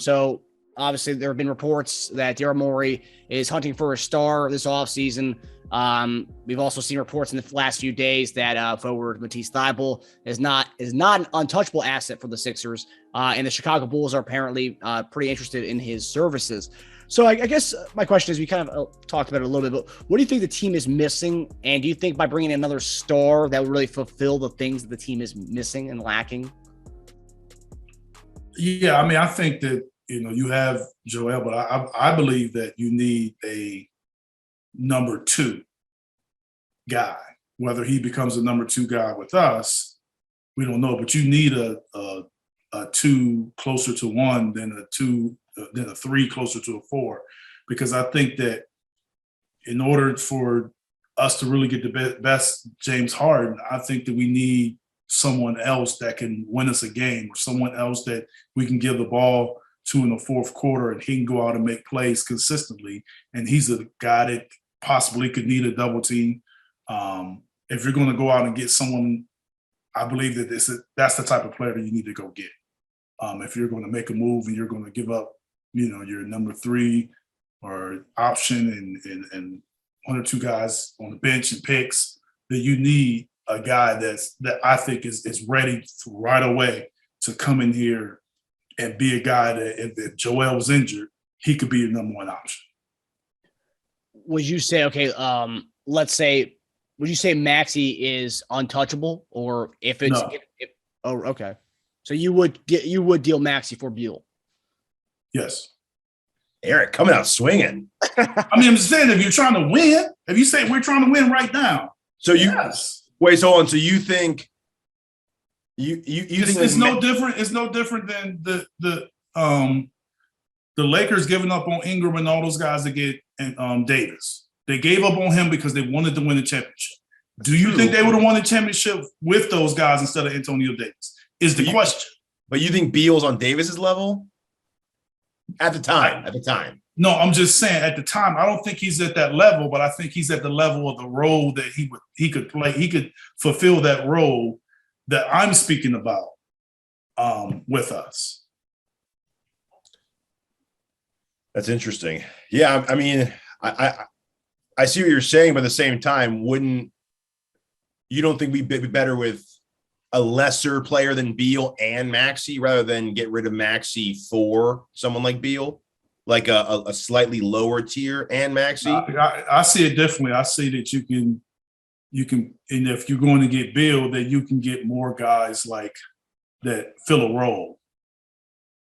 So obviously there have been reports that Daryl Morey is hunting for a star this offseason. We've also seen reports in the last few days that forward Matisse Thybulle is not an untouchable asset for the Sixers, and the Chicago Bulls are apparently pretty interested in his services. So I guess my question is, we kind of talked about it a little bit, but what do you think the team is missing? And do you think by bringing in another star that would really fulfill the things that the team is missing and lacking? Yeah, I mean, I think that, you have Joel, but I believe that you need a number 2 guy. Whether he becomes a number 2 guy with us, we don't know, but you need a 2 closer to 1 than a 3 closer to a 4, because I think that in order for us to really get the best James Harden, I think that we need someone else that can win us a game, or someone else that we can give the ball to in the fourth quarter and he can go out and make plays consistently. And he's a guy that possibly could need a double team. If you're going to go out and get someone, I believe that that's the type of player that you need to go get. If you're going to make a move and you're going to give up, your number 3 or option and 1 or 2 guys on the bench and picks, that you need a guy that I think is ready right away to come in here and be a guy that if Joel was injured, he could be your number 1 option. Would you say, okay, would you say Maxey is untouchable, or if it's No. Okay. So you would deal Maxey for Beal? Yes. Eric coming out swinging. I mean, I'm just saying, if you're trying to win, if you say we're trying to win right now. So yes. Wait, so hold on. So you think you think it's no different. It's no different than the Lakers giving up on Ingram and all those guys to get Davis. They gave up on him because they wanted to win a championship. Do you think they would have won a championship with those guys instead of Antonio Davis? Is the question. But you think Beal's on Davis's level? At the time. No, I'm just saying at the time, I don't think he's at that level, but I think he's at the level of the role that he could play. He could fulfill that role that I'm speaking about with us. That's interesting. Yeah, I mean, I see what you're saying, but at the same time, you don't think we'd be better with a lesser player than Beal and Maxey rather than get rid of Maxey for someone like Beal, like a slightly lower tier and Maxey? I see it differently. I see that you can, and if you're going to get Beal, that you can get more guys like that fill a role.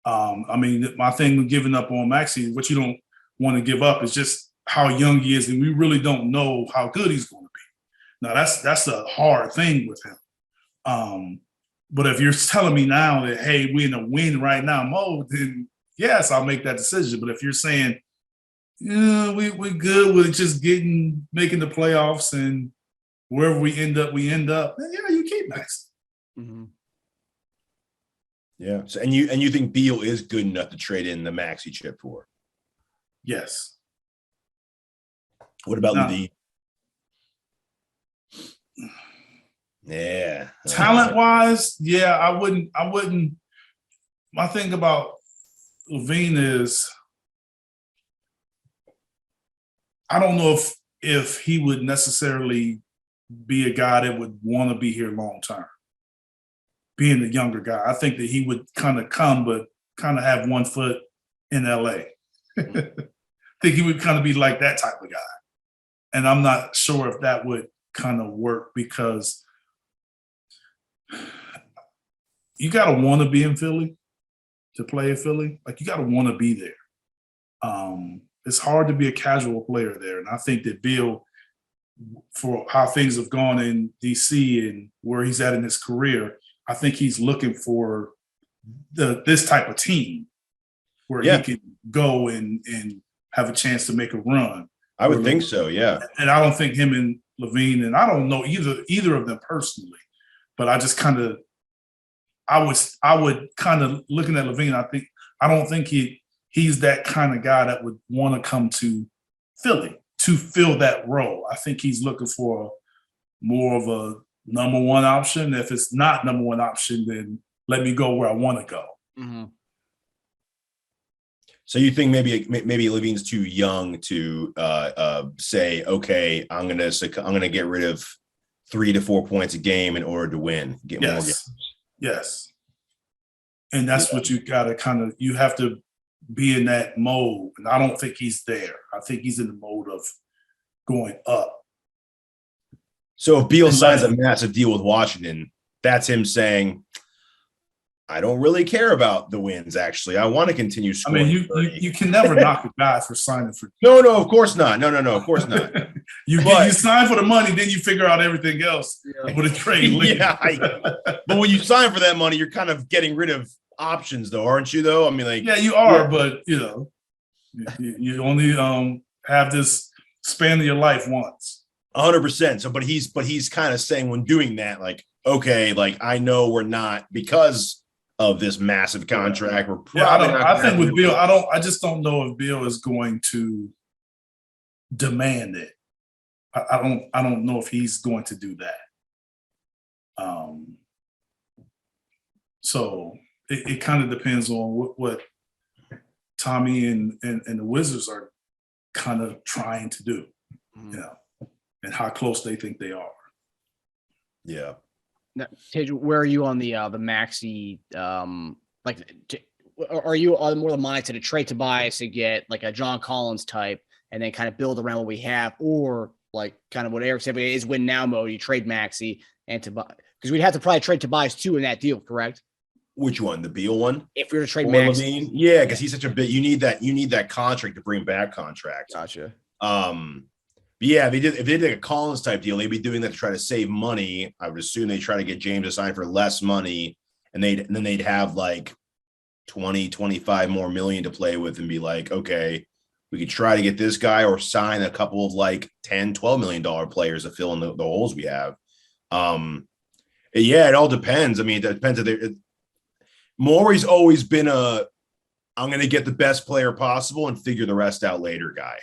I mean, my thing with giving up on Maxey, what you don't want to give up is just how young he is, and we really don't know how good he's going to be. Now, that's a hard thing with him. But if you're telling me now that, hey, we're in a win right now mode, then yes, I'll make that decision. But if you're saying, we're good with just making the playoffs and wherever we end up, then yeah, you keep Maxey. Mm-hmm. Yeah. So, and you think Beal is good enough to trade in the Maxey chip for? Yes. What about LaVine? Yeah. Talent-wise, yeah, I wouldn't. My thing about LaVine is I don't know if he would necessarily be a guy that would want to be here long term. Being the younger guy, I think that he would kind of come, but kind of have 1 foot in LA. I think he would kind of be like that type of guy. And I'm not sure if that would kind of work, because you got to want to be in Philly to play in Philly. Like, you got to want to be there. It's hard to be a casual player there. And I think that Beal, for how things have gone in DC and where he's at in his career, I think he's looking for this type of team where he can go and have a chance to make a run. I would think so, yeah. And I don't think him and LaVine, and I don't know either of them personally, but I just kind of, I would kind of, looking at LaVine, I don't think he's that kind of guy that would want to come to Philly to fill that role. I think he's looking for more of a number 1 option. If it's not number 1 option, then let me go where I want to go. Mm-hmm. So you think maybe LaVine's too young to say, okay, I'm gonna get rid of 3 to 4 points a game in order to win, get more games. Yes. And that's what you gotta you have to be in that mode. And I don't think he's there. I think he's in the mode of going up. So if Beal signs a massive deal with Washington, that's him saying, I don't really care about the wins, actually. I want to continue scoring. I mean, you can never knock a guy for signing for. No, of course not. No, of course not. You sign for the money, then you figure out everything else with a trade. But when you sign for that money, you're kind of getting rid of options, though, aren't you? Though, I mean, like, yeah, you are, but you only have this span of your life once. 100%. So, but he's kind of saying when doing that, like, okay, like I know we're not because of this massive contract. We're probably I think with Beal, I just don't know if Beal is going to demand it. I don't know if he's going to do that. So it kind of depends on what Tommy and the Wizards are kind of trying to do, and how close they think they are. Yeah. Now, Teja, where are you on the Maxey? Are you on more the mindset to trade Tobias to get like a John Collins type, and then kind of build around what we have, or like kind of what Eric said is win now mode? You trade Maxey and Tobias because we'd have to probably trade Tobias too in that deal, correct? Which one? The Beal one? If we were to trade Maxey, yeah, because he's such a bit. You need that contract to bring back contracts. Gotcha. But yeah, if they did a Collins type deal, they'd be doing that to try to save money. I would assume they try to get James to sign for less money, and then they'd have like 20, 25 more million to play with and be like, okay, we could try to get this guy or sign a couple of like 10, $12 million players to fill in the holes we have. Yeah, it all depends. I mean, it depends if Morey's always been I'm going to get the best player possible and figure the rest out later guy.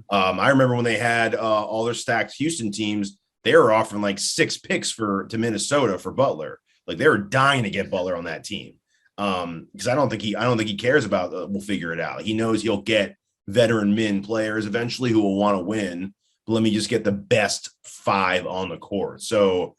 I remember when they had all their stacked Houston teams, they were offering like 6 picks to Minnesota for Butler. Like they were dying to get Butler on that team. Because I don't think he cares about we'll figure it out. He knows he'll get veteran min players eventually who will want to win. But let me just get the best 5 on the court. So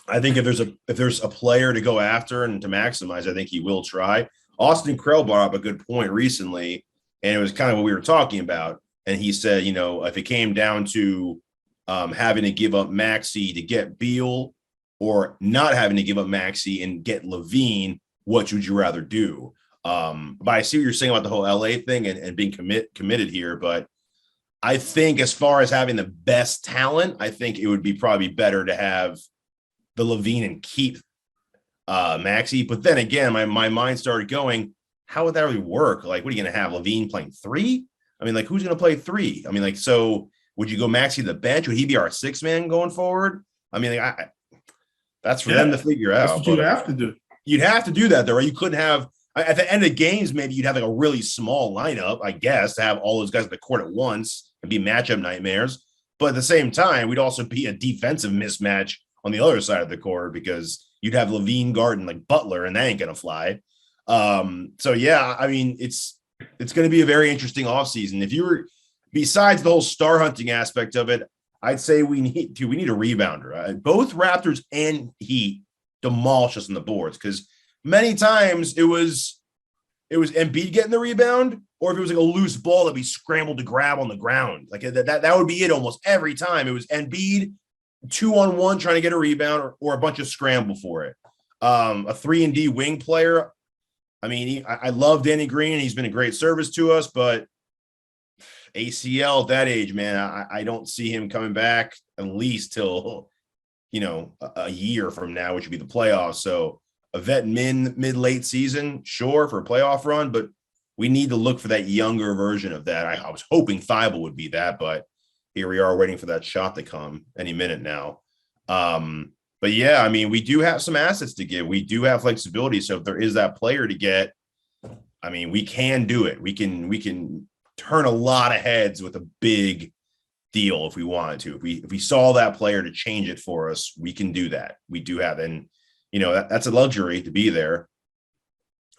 I think if there's a player to go after and to maximize, I think he will try. Austin Krell brought up a good point recently. And it was kind of what we were talking about. And he said, if it came down to having to give up Maxey to get Beal or not having to give up Maxey and get LaVine, what would you rather do? But I see what you're saying about the whole LA thing and being committed here. But I think as far as having the best talent, I think it would be probably better to have the LaVine and keep Maxey. But then again, my mind started going, how would that really work? Like, what are you going to have LaVine playing 3? I mean, like, who's going to play 3? I mean, like, so would you go Maxey to the bench? Would he be our 6 man going forward? I mean, like, that's for them to figure out. That's what you'd have to do. You'd have to do that, though, right? You couldn't have at the end of games, maybe you'd have like a really small lineup, I guess, to have all those guys at the court at once and be matchup nightmares. But at the same time, we'd also be a defensive mismatch on the other side of the court because you'd have LaVine guarding like Butler, and that ain't going to fly. So yeah, I mean, it's going to be a very interesting offseason. If you were, besides the whole star hunting aspect of it, I'd say we need a rebounder. Both Raptors and Heat demolish us on the boards because many times it was Embiid getting the rebound, or if it was like a loose ball that we scrambled to grab on the ground, like that would be it almost every time. It was Embiid 2-on-1 trying to get a rebound or a bunch of scramble for it. A 3-and-D wing player. I mean, I love Danny Green. He's been a great service to us, but ACL at that age, man, I don't see him coming back at least till, a year from now, which would be the playoffs. So a vet mid-late season, sure, for a playoff run, but we need to look for that younger version of that. I was hoping Thibault would be that, but here we are waiting for that shot to come any minute now. But yeah, I mean, we do have some assets to give. We do have flexibility. So if there is that player to get, I mean, we can do it. We can turn a lot of heads with a big deal if we wanted to. If we saw that player to change it for us, we can do that. We do have, and that's a luxury to be there.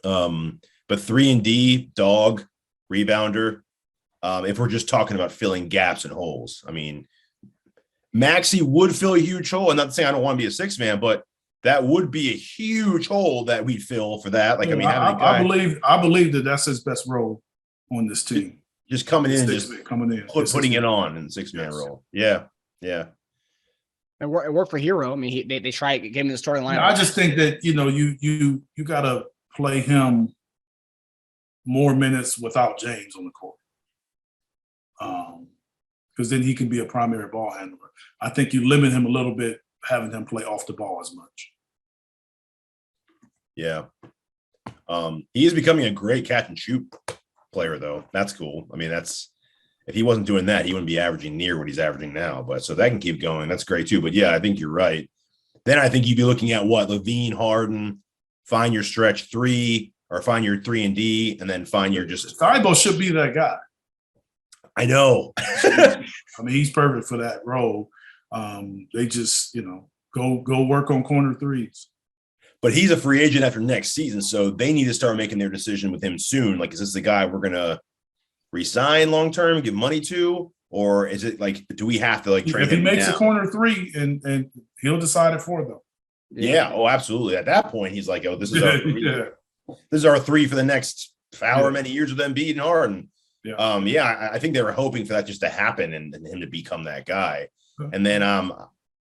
But but 3-and-D, dog, rebounder. If we're just talking about filling gaps and holes, I mean, Maxey would fill a huge hole. I'm not saying I don't want to be a six man, but that would be a huge hole that we fill for that. Like, I mean, I believe that that's his best role on this team. Just coming in and just putting it on in the 6-man role. Yeah. Yeah. It worked for Hero. I mean, they tried getting him the starting lineup. I just think that, you got to play him more minutes without James on the court. Because then he can be a primary ball handler. I think you limit him a little bit having him play off the ball as much. Yeah. He is becoming a great catch and shoot player, though. That's cool. I mean, if he wasn't doing that, he wouldn't be averaging near what he's averaging now. But so that can keep going. That's great too. But yeah, I think you're right. Then I think you'd be looking at what? LaVine, Harden, find your stretch 3 or find your 3-and-D, and then find your just. Thibault should be that guy. I know. I mean, he's perfect for that role. They just, go work on corner threes. But he's a free agent after next season, so they need to start making their decision with him soon. Like, is this the guy we're going to resign long-term, give money to? Or is it like, do we have to trade him? If he makes a corner 3 and he'll decide it for them. Yeah. Oh, absolutely. At that point, he's like, oh, this is our 3. This is our 3 for the next however many years with Embiid and Harden. Yeah. I think they were hoping for that just to happen and him to become that guy. And then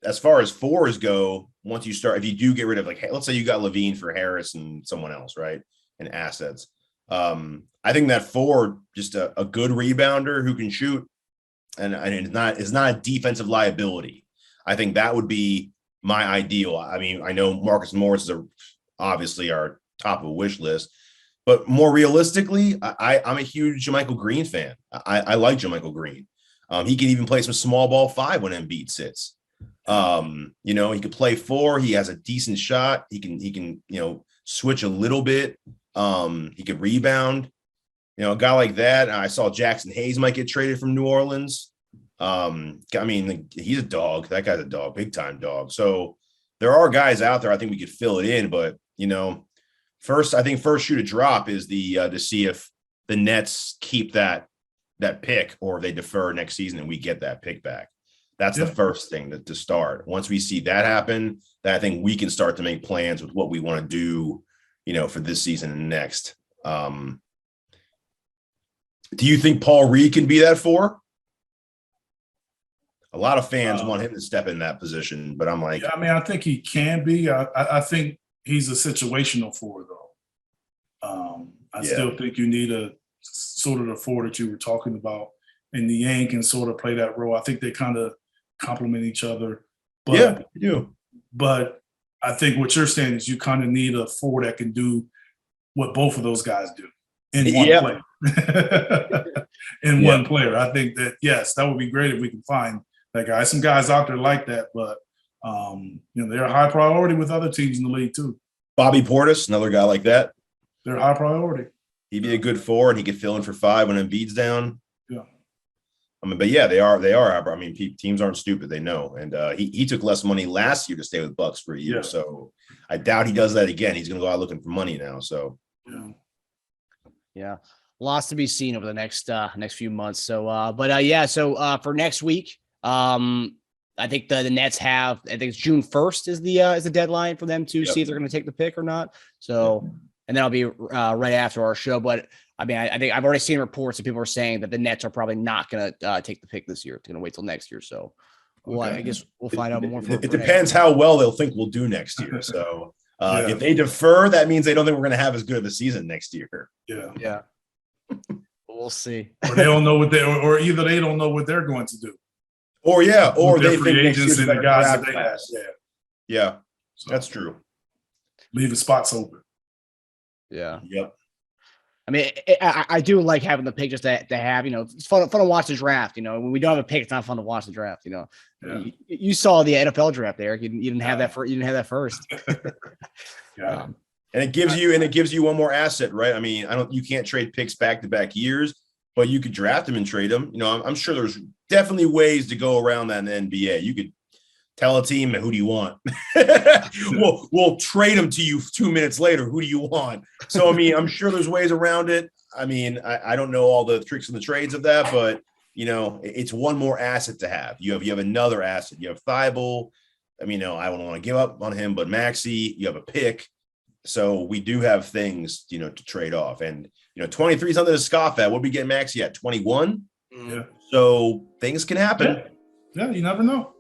as far as 4s go, once you start, if you do get rid of let's say you got LaVine for Harris and someone else, right? And assets. I think that 4, just a good rebounder who can shoot and it's not a defensive liability. I think that would be my ideal. I mean, I know Marcus Morris is obviously our top of a wish list, but more realistically, I'm a huge JaMychal Green fan. I like JaMychal Green. He can even play some small ball 5 when Embiid sits. He could play 4. He has a decent shot. He can switch a little bit. He could rebound. A guy like that. I saw Jackson Hayes might get traded from New Orleans. I mean, he's a dog. That guy's a dog, big time dog. So there are guys out there. I think we could fill it in, but first shoe to drop is to see if the Nets keep that pick or if they defer next season and we get that pick back. That's the first thing to start. Once we see that happen, then I think we can start to make plans with what we want to do, for this season and next. Do you think Paul Reed can be that 4? A lot of fans want him to step in that position, but I'm like, I think he can be. I think he's a situational 4, though. Still think you need a sort of the 4 that you were talking about, and the Yang can sort of play that role. I think they kind of complement each other. But, yeah, you do. But I think what you're saying is you kind of need a 4 that can do what both of those guys do in one player. One player. I think that, yes, that would be great if we can find that guy. Some guys out there like that, but they're a high priority with other teams in the league too. Bobby Portis, another guy like that. They're high priority. He'd be a good 4, and he could fill in for 5 when Embiid's down. Yeah. But yeah, they are. I mean, teams aren't stupid. They know. And he took less money last year to stay with Bucks for a year. Yeah. So I doubt he does that again. He's going to go out looking for money now. So yeah, lots to be seen over the next few months. So, So for next week, I think the Nets have. I think it's June 1st is the deadline for them to see if they're going to take the pick or not. So, and then I'll be right after our show. But I mean, I think I've already seen reports that people are saying that the Nets are probably not going to take the pick this year. It's going to wait till next year. So, I guess we'll find out more. It depends how well they'll think we'll do next year. So, if they defer, that means they don't think we're going to have as good of a season next year. Yeah. We'll see. Or they don't know or either they don't know what they're going to do. Or they free think agents and the guys that they have. Yeah. So, that's true. Leaving spots open. Yeah. Yep. I mean, I do like having the pick just to have, it's fun to watch the draft. When we don't have a pick, it's not fun to watch the draft. You saw the NFL draft, Eric. You didn't have that first. Yeah. And it gives you one more asset, right? I mean, you can't trade picks back-to-back years, but you could draft them and trade them. I'm sure there's definitely ways to go around that in the NBA. You could Tell a team, who do you want? We'll trade them to you 2 minutes later. Who do you want? So, I mean, I'm sure there's ways around it. I mean, I don't know all the tricks and the trades of that, but, you know, it's one more asset to have. You have another asset. You have Thibault. I mean, no, I don't want to give up on him, but Maxey, you have a pick. So we do have things, you know, to trade off. And, you know, 23 is something to scoff at. What we get Maxey at 21? Yeah. So things can happen. Yeah, you never know.